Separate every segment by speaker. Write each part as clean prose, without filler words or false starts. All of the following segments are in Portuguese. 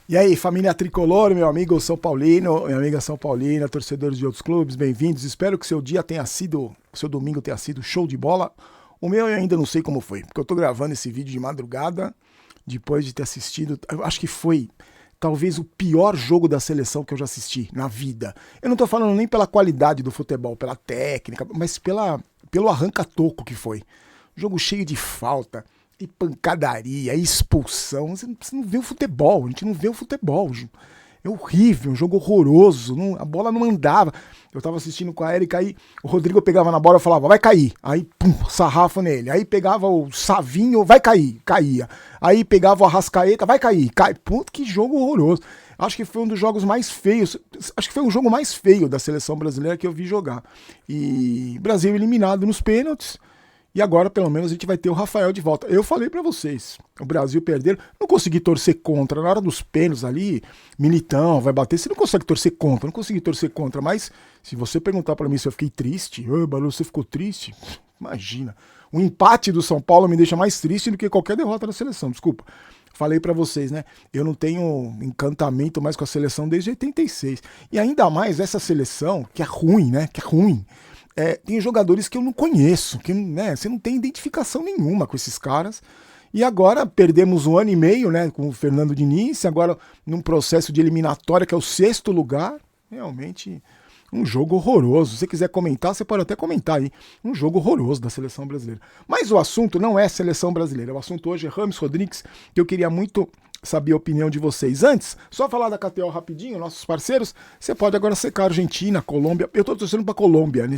Speaker 1: E aí, família tricolor, meu amigo São Paulino, minha amiga São Paulina, torcedores de outros clubes, bem-vindos. Espero que seu dia tenha sido, seu domingo tenha sido show de bola. O meu eu ainda não sei como foi, porque eu tô gravando esse vídeo de madrugada, depois de ter assistido, eu acho que foi talvez o pior jogo da seleção que eu já assisti na vida. Eu não tô falando nem pela qualidade do futebol, pela técnica, mas pelo arranca-toco que foi. Jogo cheio de falta, e pancadaria, e expulsão. Você não vê o futebol, a gente não vê o futebol. É horrível, um jogo horroroso, a bola não andava. Eu tava assistindo com a Erika, aí o Rodrigo pegava na bola e falava, vai cair. Aí, pum, sarrafo nele. Aí pegava o Savinho, vai cair, caía. Aí pegava o Arrascaeta, vai cair, cai. Puta, que jogo horroroso. Acho que foi um dos jogos mais feios, acho que foi o jogo mais feio da seleção brasileira que eu vi jogar. E Brasil eliminado nos pênaltis. E agora, pelo menos, a gente vai ter o Rafael de volta. Eu falei pra vocês, o Brasil perder, não consegui torcer contra. Na hora dos pênaltis ali, Militão vai bater, você não consegue torcer contra, não consegui torcer contra. Mas se você perguntar pra mim se eu fiquei triste, Barulho, você ficou triste? Imagina. O empate do São Paulo me deixa mais triste do que qualquer derrota da seleção, desculpa. Falei pra vocês, né? Eu não tenho encantamento mais com a seleção desde 86. E ainda mais essa seleção, que é ruim, né? Que é ruim. Tem jogadores que eu não conheço, que né, você não tem identificação nenhuma com esses caras. E agora perdemos 1 ano e meio, né, com o Fernando Diniz, agora num processo de eliminatória que é o 6º lugar. Realmente um jogo horroroso. Se você quiser comentar, você pode até comentar aí. Um jogo horroroso da seleção brasileira. Mas o assunto não é seleção brasileira. O assunto hoje é Rames Rodrigues, que eu queria muito saber a opinião de vocês. Antes, só falar da KTO rapidinho, nossos parceiros, você pode agora secar a Argentina, Colômbia. Eu tô torcendo pra Colômbia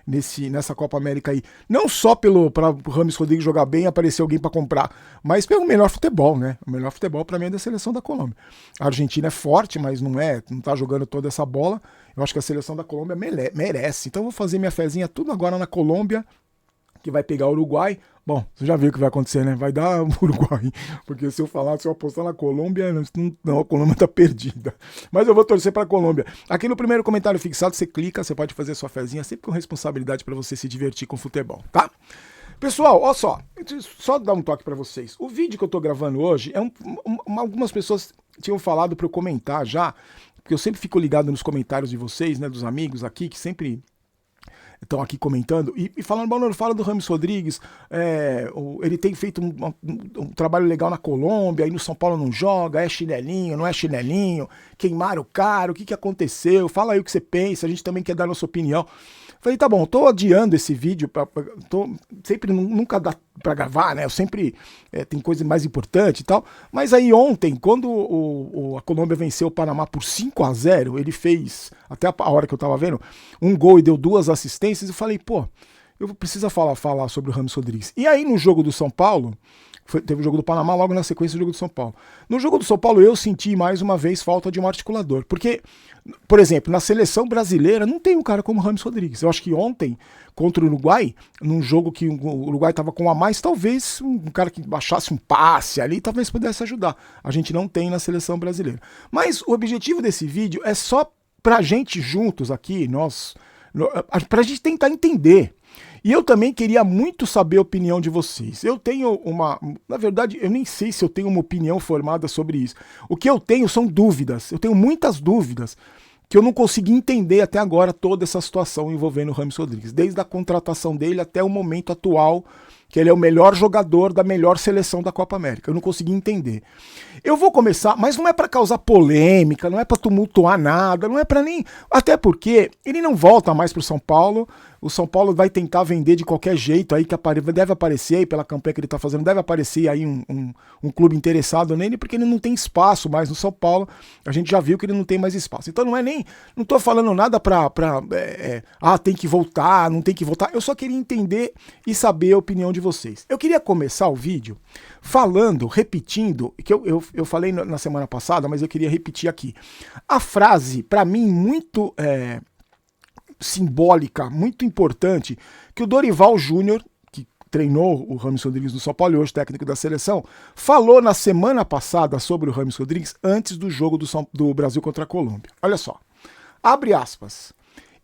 Speaker 1: nessa Copa América aí. Não só para o Rames Rodrigues jogar bem e aparecer alguém para comprar, mas pelo melhor futebol, né? O melhor futebol para mim é da seleção da Colômbia. A Argentina é forte, mas não tá jogando toda essa bola. Eu acho que a seleção da Colômbia merece. Então eu vou fazer minha fezinha tudo agora na Colômbia, que vai pegar o Uruguai. Bom, você já viu o que vai acontecer, né? Vai dar Uruguai. Porque se eu apostar na Colômbia, não, a Colômbia tá perdida. Mas eu vou torcer pra Colômbia. Aqui no primeiro comentário fixado, você clica, você pode fazer sua fezinha, sempre com responsabilidade pra você se divertir com futebol, tá? Pessoal, olha só dar um toque pra vocês. O vídeo que eu tô gravando hoje, algumas pessoas tinham falado pra eu comentar já, porque eu sempre fico ligado nos comentários de vocês, né, dos amigos aqui, que sempre estão aqui comentando e falando, Bruno, fala do Rames Rodrigues, ele tem feito um trabalho legal na Colômbia, aí no São Paulo não joga, é chinelinho, não é chinelinho, queimaram o cara, o que aconteceu, fala aí o que você pensa, a gente também quer dar nossa opinião. Falei, tá bom, tô adiando esse vídeo, sempre nunca dá pra gravar, né? Eu sempre tem coisa mais importante e tal. Mas aí ontem, quando a Colômbia venceu o Panamá por 5-0, ele fez, até a hora que eu tava vendo, um gol e deu 2 assistências. Eu falei, pô, eu preciso falar sobre o Rames Rodrigues. E aí no jogo do São Paulo, teve o jogo do Panamá, logo na sequência do jogo do São Paulo. No jogo do São Paulo eu senti mais uma vez falta de um articulador, porque, por exemplo, na seleção brasileira não tem um cara como o Rames Rodrigues. Eu acho que ontem, contra o Uruguai, num jogo que o Uruguai estava com um a mais, talvez um cara que baixasse um passe ali, talvez pudesse ajudar. A gente não tem na seleção brasileira. Mas o objetivo desse vídeo é só pra gente juntos aqui, pra gente tentar entender. E eu também queria muito saber a opinião de vocês. Eu tenho na verdade, eu nem sei se eu tenho uma opinião formada sobre isso. O que eu tenho são dúvidas. Eu tenho muitas dúvidas que eu não consegui entender até agora toda essa situação envolvendo o Rames Rodrigues. Desde a contratação dele até o momento atual, que ele é o melhor jogador da melhor seleção da Copa América. Eu não consegui entender. Eu vou começar, mas não é para causar polêmica, não é para tumultuar nada, não é para nem... Até porque ele não volta mais pro São Paulo. O São Paulo vai tentar vender de qualquer jeito aí, que deve aparecer aí pela campanha que ele tá fazendo, deve aparecer aí um clube interessado nele, porque ele não tem espaço mais no São Paulo. A gente já viu que ele não tem mais espaço. Então não tô falando nada tem que voltar, não tem que voltar. Eu só queria entender e saber a opinião de vocês. Eu queria começar o vídeo repetindo, que eu falei na semana passada, mas eu queria repetir aqui. A frase, para mim, muito simbólica, muito importante, que o Dorival Júnior, que treinou o Rames Rodrigues no São Paulo e hoje técnico da seleção, falou na semana passada sobre o Rames Rodrigues antes do jogo do Brasil contra a Colômbia. Olha só, abre aspas.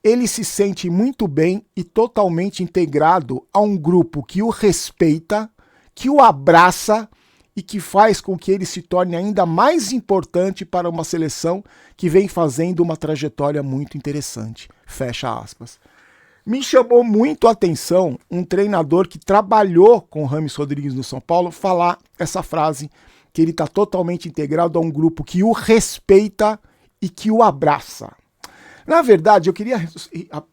Speaker 1: Ele se sente muito bem e totalmente integrado a um grupo que o respeita, que o abraça e que faz com que ele se torne ainda mais importante para uma seleção que vem fazendo uma trajetória muito interessante. Fecha aspas. Me chamou muito a atenção um treinador que trabalhou com o Rames Rodrigues no São Paulo falar essa frase, que ele está totalmente integrado a um grupo que o respeita e que o abraça. Na verdade, eu queria,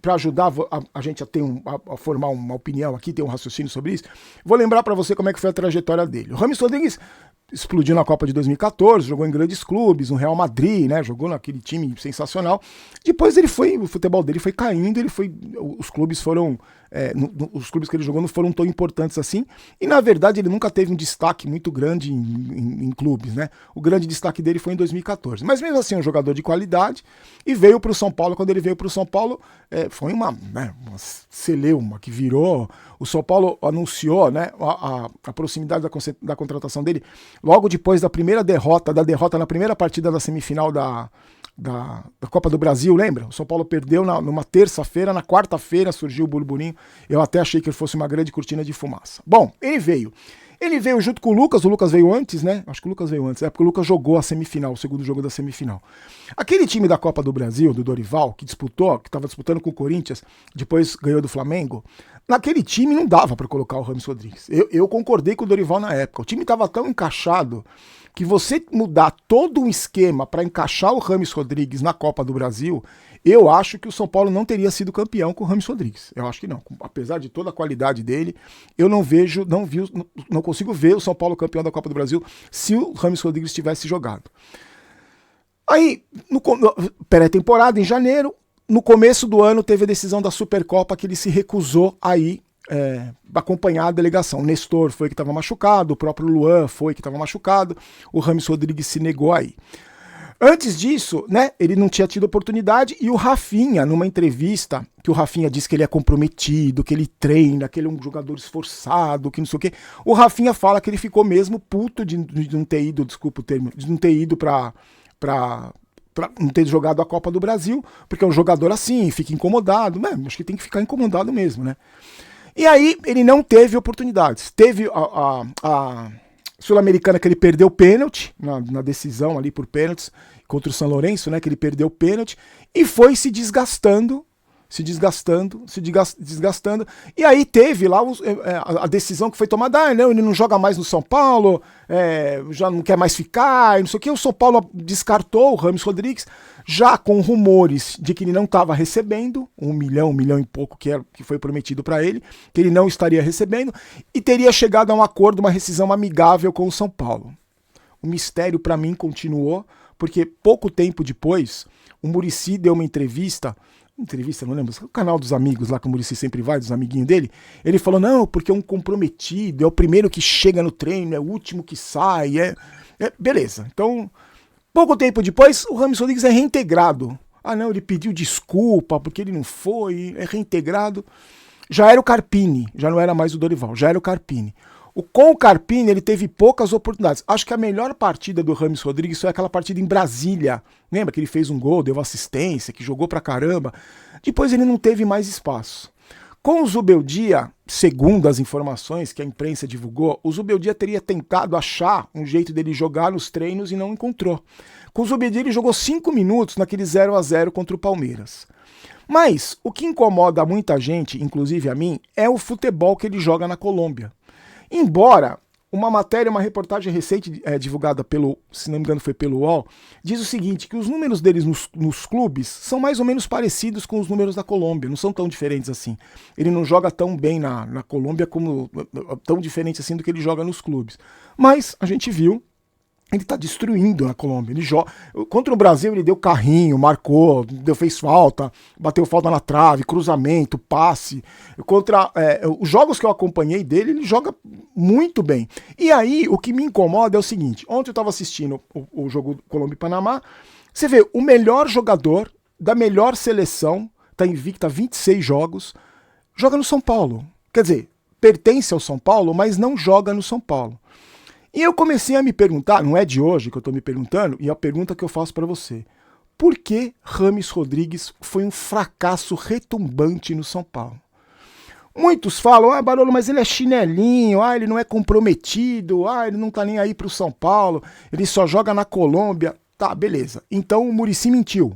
Speaker 1: para ajudar a gente a ter a formar uma opinião aqui, ter um raciocínio sobre isso, vou lembrar para você como é que foi a trajetória dele. O Rames Rodrigues explodiu na Copa de 2014, jogou em grandes clubes, no Real Madrid, né? Jogou naquele time sensacional. Depois o futebol dele foi caindo, os clubes foram, os clubes que ele jogou não foram tão importantes assim. E na verdade ele nunca teve um destaque muito grande em clubes, né? O grande destaque dele foi em 2014. Mas mesmo assim, um jogador de qualidade, e veio para o São Paulo. Quando ele veio para o São Paulo, foi uma celeuma que virou. O São Paulo anunciou, né, a proximidade da contratação dele logo depois da derrota na primeira partida da semifinal da Copa do Brasil, lembra? O São Paulo perdeu numa terça-feira, na quarta-feira surgiu o burburinho. Eu até achei que ele fosse uma grande cortina de fumaça. Bom, ele veio. Ele veio junto com o Lucas veio antes, né? Acho que o Lucas veio antes, porque o Lucas jogou a semifinal, o segundo jogo da semifinal. Aquele time da Copa do Brasil, do Dorival, que estava disputando com o Corinthians, depois ganhou do Flamengo, naquele time não dava para colocar o Rames Rodrigues. Eu concordei com o Dorival na época. O time estava tão encaixado que você mudar todo um esquema para encaixar o Rames Rodrigues na Copa do Brasil, eu acho que o São Paulo não teria sido campeão com o Rames Rodrigues. Eu acho que não. Apesar de toda a qualidade dele, eu não consigo ver o São Paulo campeão da Copa do Brasil se o Rames Rodrigues tivesse jogado. Aí, pré-temporada, em janeiro, no começo do ano, teve a decisão da Supercopa que ele se recusou a ir acompanhar a delegação. O Nestor foi que estava machucado, o próprio Luan foi que estava machucado, o Rames Rodrigues se negou a ir. Antes disso, né, ele não tinha tido oportunidade, e o Rafinha, numa entrevista, que o Rafinha disse que ele é comprometido, que ele treina, que ele é um jogador esforçado, que não sei o quê, o Rafinha fala que ele ficou mesmo puto de não ter ido, desculpa o termo, de não ter ido pra não ter jogado a Copa do Brasil, porque é um jogador assim, fica incomodado, né? Acho que tem que ficar incomodado mesmo, né? E aí ele não teve oportunidades. Teve a Sul-Americana, que ele perdeu o pênalti, na decisão ali por pênaltis, contra o São Lourenço, né, que ele perdeu o pênalti, e foi se desgastando, e aí teve lá a decisão que foi tomada, não, ele não joga mais no São Paulo, já não quer mais ficar, não sei o que, o São Paulo descartou o Rames Rodrigues, já com rumores de que ele não estava recebendo 1 milhão e pouco que foi prometido para ele, que ele não estaria recebendo, e teria chegado a um acordo, uma rescisão amigável com o São Paulo. O mistério para mim continuou, porque pouco tempo depois, o Muricy deu uma entrevista, não lembro, o canal dos amigos lá que o Muricy sempre vai, dos amiguinhos dele, ele falou, não, porque é um comprometido, é o primeiro que chega no treino, é o último que sai, beleza. Então, pouco tempo depois, o Rames Rodrigues é reintegrado. Ah não, ele pediu desculpa porque ele não foi, é reintegrado. Já era o Carpini, já não era mais o Dorival, já era o Carpini. Com o Carpini, ele teve poucas oportunidades. Acho que a melhor partida do Rames Rodrigues foi aquela partida em Brasília. Lembra que ele fez um gol, deu assistência, que jogou pra caramba. Depois ele não teve mais espaço. Com o Zubeldia, segundo as informações que a imprensa divulgou, o Zubeldia teria tentado achar um jeito dele jogar nos treinos e não encontrou. Com o Zubeldia ele jogou 5 minutos naquele 0-0 contra o Palmeiras. Mas o que incomoda muita gente, inclusive a mim, é o futebol que ele joga na Colômbia. Embora uma reportagem recente divulgada se não me engano foi pelo UOL, diz o seguinte, que os números deles nos clubes são mais ou menos parecidos com os números da Colômbia, não são tão diferentes assim. Ele não joga tão bem na Colômbia, tão diferente assim do que ele joga nos clubes. Mas a gente viu, ele tá destruindo na Colômbia. Ele joga. Contra o Brasil ele deu carrinho, marcou, fez falta, bateu falta na trave, cruzamento, passe. Contra os jogos que eu acompanhei dele, ele joga muito bem. E aí, o que me incomoda é o seguinte, ontem eu estava assistindo o jogo Colômbia e Panamá, você vê o melhor jogador da melhor seleção, tá invicta 26 jogos, joga no São Paulo. Quer dizer, pertence ao São Paulo, mas não joga no São Paulo. E eu comecei a me perguntar, não é de hoje que eu estou me perguntando, e a pergunta que eu faço para você, por que Rames Rodrigues foi um fracasso retumbante no São Paulo? Muitos falam, Barolo, mas ele é chinelinho, ele não é comprometido, ele não tá nem aí pro São Paulo, ele só joga na Colômbia. Tá, beleza. Então o Muricy mentiu.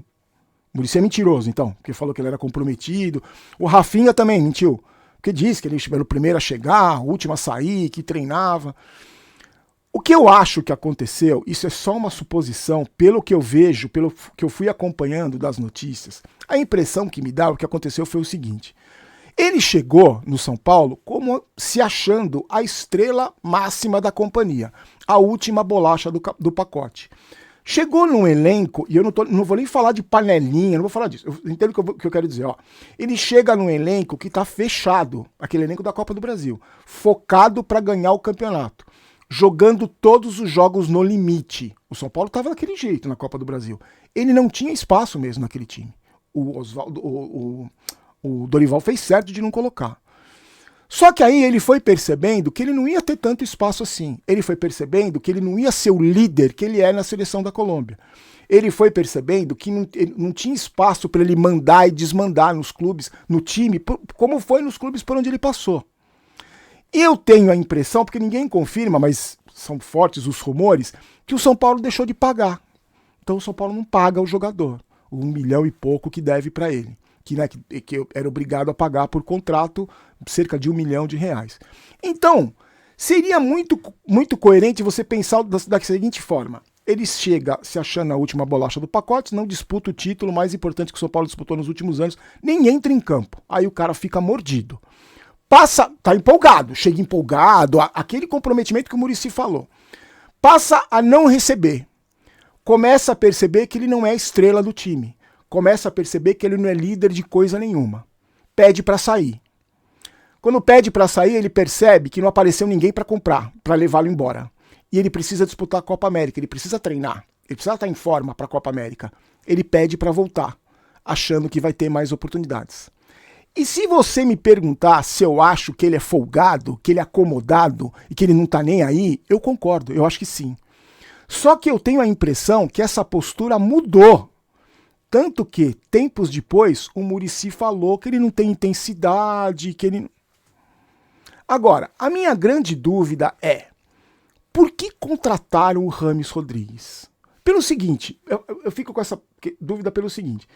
Speaker 1: O Muricy é mentiroso, então, porque falou que ele era comprometido. O Rafinha também mentiu, porque disse que ele era o primeiro a chegar, o último a sair, que treinava. O que eu acho que aconteceu, isso é só uma suposição, pelo que eu vejo, pelo que eu fui acompanhando das notícias, a impressão que me dá, o que aconteceu foi o seguinte: ele chegou no São Paulo como se achando a estrela máxima da companhia, a última bolacha do pacote. Chegou num elenco, e eu não vou nem falar de panelinha, não vou falar disso, eu entendo o que eu quero dizer. Ele chega num elenco que está fechado, aquele elenco da Copa do Brasil, focado para ganhar o campeonato, jogando todos os jogos no limite. O São Paulo estava daquele jeito na Copa do Brasil. Ele não tinha espaço mesmo naquele time. O Dorival fez certo de não colocar. Só que aí ele foi percebendo que ele não ia ter tanto espaço assim. Ele foi percebendo que ele não ia ser o líder que ele é na seleção da Colômbia. Ele foi percebendo que não tinha espaço para ele mandar e desmandar nos clubes, no time, como foi nos clubes por onde ele passou. Eu tenho a impressão, porque ninguém confirma, mas são fortes os rumores, que o São Paulo deixou de pagar. Então o São Paulo não paga o jogador, o 1 milhão e pouco que deve para ele. Que eu era obrigado a pagar por contrato cerca de R$1 milhão. Então, seria muito, muito coerente você pensar da seguinte forma: ele chega se achando a última bolacha do pacote, não disputa o título mais importante que o São Paulo disputou nos últimos anos, nem entra em campo. Aí o cara fica mordido. Tá empolgado, chega empolgado, aquele comprometimento que o Muricy falou. Passa a não receber. Começa a perceber que ele não é a estrela do time. Começa a perceber que ele não é líder de coisa nenhuma. Pede para sair. Quando pede para sair, ele percebe que não apareceu ninguém para comprar, para levá-lo embora. E ele precisa disputar a Copa América, ele precisa treinar, ele precisa estar em forma para a Copa América. Ele pede para voltar, achando que vai ter mais oportunidades. E se você me perguntar se eu acho que ele é folgado, que ele é acomodado e que ele não tá nem aí, eu concordo, eu acho que sim. Só que eu tenho a impressão que essa postura mudou. Tanto que, tempos depois, o Muricy falou que ele não tem intensidade, que ele... Agora, a minha grande dúvida é: por que contrataram o Rames Rodrigues? Pelo seguinte, eu fico com essa dúvida pelo seguinte: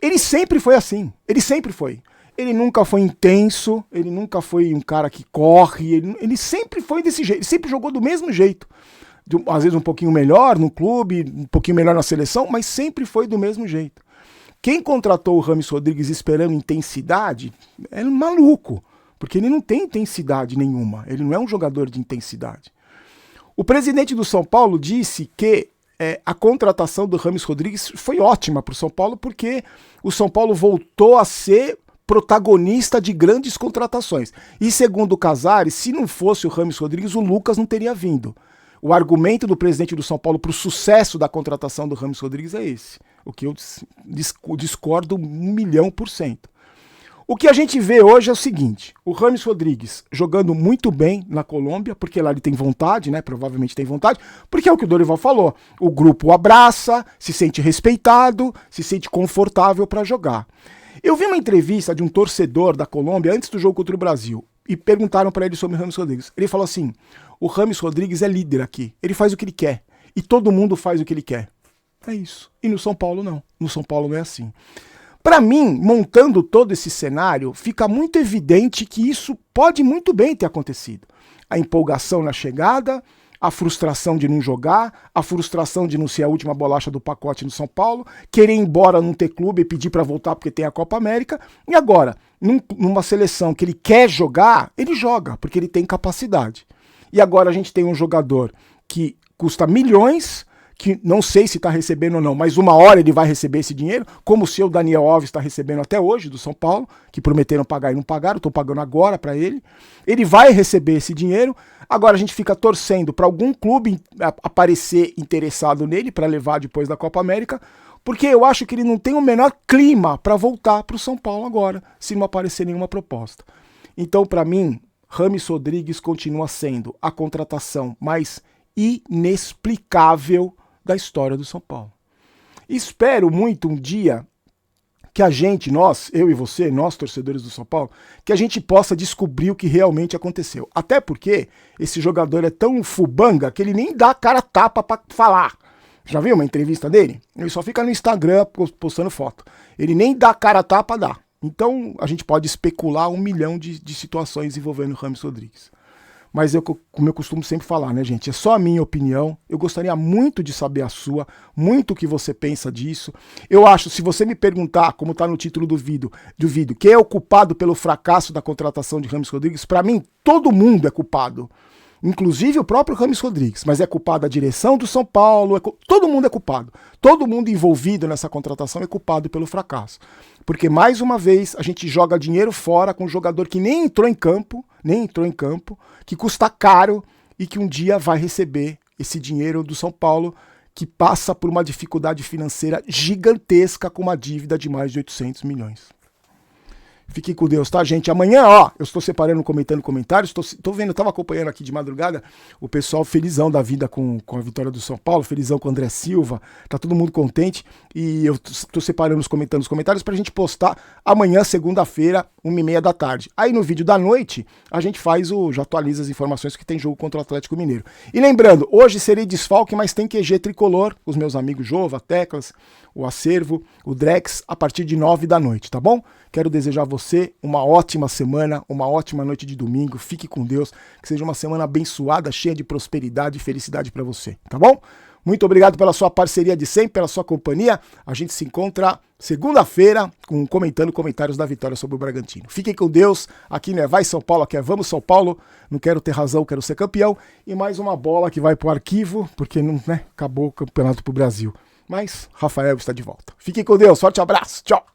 Speaker 1: ele sempre foi assim, ele sempre foi. Ele nunca foi intenso, ele nunca foi um cara que corre, ele sempre foi desse jeito, ele sempre jogou do mesmo jeito. Às vezes um pouquinho melhor no clube, um pouquinho melhor na seleção, mas sempre foi do mesmo jeito. Quem contratou o Rames Rodrigues esperando intensidade é maluco, porque ele não tem intensidade nenhuma, ele não é um jogador de intensidade. O presidente do São Paulo disse que a contratação do Rames Rodrigues foi ótima para o São Paulo, porque o São Paulo voltou a ser protagonista de grandes contratações. E segundo o Casares, se não fosse o Rames Rodrigues, o Lucas não teria vindo. O argumento do presidente do São Paulo para o sucesso da contratação do Rames Rodrigues é esse. O que eu discordo 1.000.000%. O que a gente vê hoje é o seguinte: o Rames Rodrigues jogando muito bem na Colômbia, porque lá ele tem vontade, né? Provavelmente tem vontade, porque é o que o Dorival falou. O grupo o abraça, se sente respeitado, se sente confortável para jogar. Eu vi uma entrevista de um torcedor da Colômbia antes do jogo contra o Brasil e perguntaram para ele sobre o Rames Rodrigues. Ele falou assim: o Rames Rodrigues é líder aqui, ele faz o que ele quer e todo mundo faz o que ele quer. É isso. E no São Paulo não. No São Paulo não é assim. Para mim, montando todo esse cenário, fica muito evidente que isso pode muito bem ter acontecido. A empolgação na chegada, a frustração de não jogar, a frustração de não ser a última bolacha do pacote no São Paulo, querer ir embora, não ter clube e pedir para voltar porque tem a Copa América. E agora, numa seleção que ele quer jogar, ele joga, porque ele tem capacidade. E agora a gente tem um jogador que custa milhões, que não sei se está recebendo ou não, mas uma hora ele vai receber esse dinheiro, como o seu Daniel Alves está recebendo até hoje do São Paulo, que prometeram pagar e não pagaram, estou pagando agora para ele. Ele vai receber esse dinheiro, agora a gente fica torcendo para algum clube aparecer interessado nele para levar depois da Copa América, porque eu acho que ele não tem o menor clima para voltar para o São Paulo agora, se não aparecer nenhuma proposta. Então, para mim, Rames Rodrigues continua sendo a contratação mais inexplicável da história do São Paulo. Espero muito um dia que a gente, nós, eu e você, nós torcedores do São Paulo, que a gente possa descobrir o que realmente aconteceu. Até porque esse jogador é tão fubanga que ele nem dá a cara tapa pra falar. Já viu uma entrevista dele? Ele só fica no Instagram postando foto. Ele nem dá a cara tapa, dá. Então a gente pode especular 1 milhão de situações envolvendo o James Rodrigues. Mas eu, como eu costumo sempre falar, né, gente? É só a minha opinião. Eu gostaria muito de saber a sua, muito o que você pensa disso. Eu acho, se você me perguntar, como está no título do vídeo, quem é o culpado pelo fracasso da contratação de James Rodrigues, para mim, todo mundo é culpado. Inclusive o próprio James Rodrigues, mas é culpado a direção do São Paulo, todo mundo é culpado. Todo mundo envolvido nessa contratação é culpado pelo fracasso. Porque, mais uma vez, a gente joga dinheiro fora com um jogador que nem entrou em campo, que custa caro e que um dia vai receber esse dinheiro do São Paulo, que passa por uma dificuldade financeira gigantesca com uma dívida de mais de 800 milhões. Fiquem com Deus, tá, gente? Amanhã, ó, eu estou separando, comentando comentários, tô vendo, tava acompanhando aqui de madrugada o pessoal felizão da vida com a vitória do São Paulo, felizão com o André Silva, tá todo mundo contente, e eu tô separando os comentários pra gente postar amanhã, segunda-feira, 1h30 da tarde. Aí no vídeo da noite, a gente já atualiza as informações que tem jogo contra o Atlético Mineiro. E lembrando, hoje serei desfalque, mas tem QG tricolor, os meus amigos Jova, Teclas, o Acervo, o Drex, a partir de 9 da noite, tá bom? Quero desejar a você uma ótima semana, uma ótima noite de domingo. Fique com Deus, que seja uma semana abençoada, cheia de prosperidade e felicidade para você, tá bom? Muito obrigado pela sua parceria de sempre, pela sua companhia. A gente se encontra segunda-feira comentando comentários da vitória sobre o Bragantino. Fiquem com Deus. Aqui não é Vai São Paulo, aqui é Vamos São Paulo. Não quero ter razão, quero ser campeão. E mais uma bola que vai pro arquivo, porque não, né, acabou o campeonato pro Brasil. Mas Rafael está de volta. Fiquem com Deus. Forte abraço. Tchau.